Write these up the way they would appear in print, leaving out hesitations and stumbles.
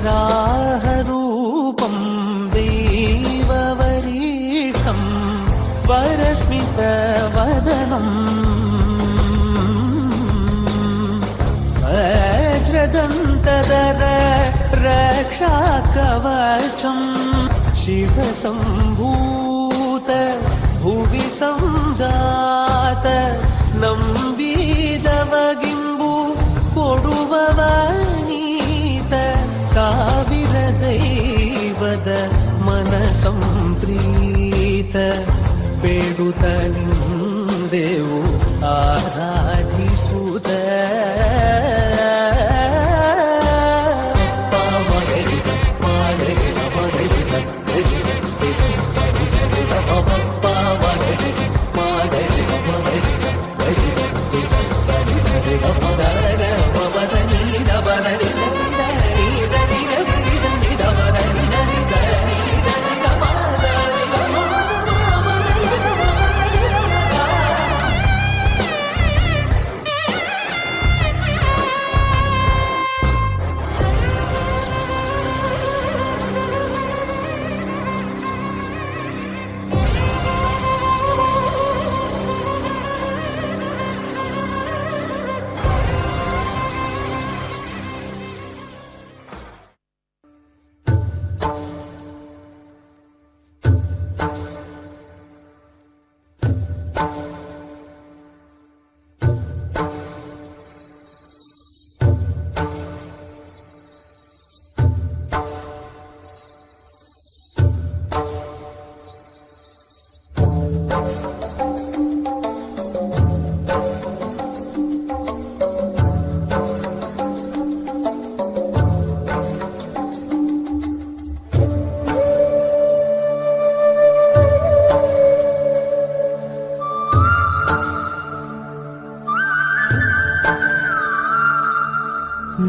वराहरूपं देववरीशं वरस्मितवदनम् वज्रदन्तधर रक्षाकवचं शिवसम्भूत भुवि संजात नम्बिदवगिम्बु कोडुववनीत ಸಾವಿರ ದೈವದ ಮನಸಂಪ್ರೀತ ಬೇಡುತ್ತ ನಿಂದೆವು ಆರಾಧಿಸುತ್ತ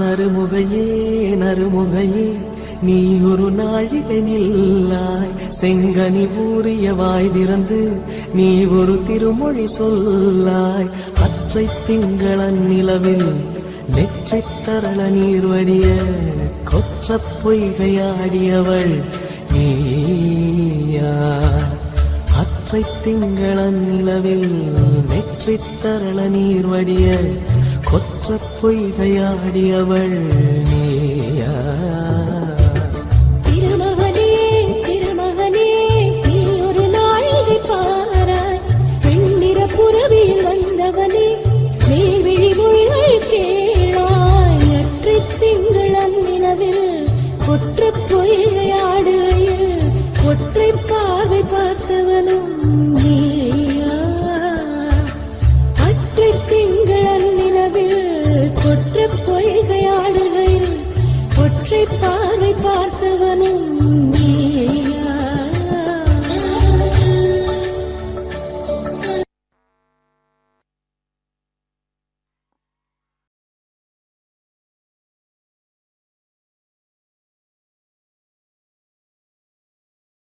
நறுமுகையே நறுமுகையே நீ ஒரு நாழிகை நில்லாய் செங்கனி ஊறிய வாய் திறந்து நீ ஒரு திருமொழி சொல்லாய் அற்றை திங்களன் நிலவில் நெற்றி தரள நீர் வடிய கொற்ற பொய்கையாடியவள் நீயா அற்றை திங்களன் நிலவில் நெற்றி தரள நீர் வடிய கொற்ற பொய்கையாடியவள் நீயா திருமகனே திருமகனே நீ ஒரு நாழிகை பாராய் வெண்ணிற புறவியில் வந்தவனே நீ விழிமொழிகள் கேளாய் அற்றை திங்களன் நிலவில் கொற்ற பொய்கையாடுகையில் ஒற்றை பார்வை பார்த்தவனும் நீயா அற்றை திங்களன் நிலவில் கொற்ற பொய்கையாடுகையில் ஒற்றை பார்வை பார்த்தவன்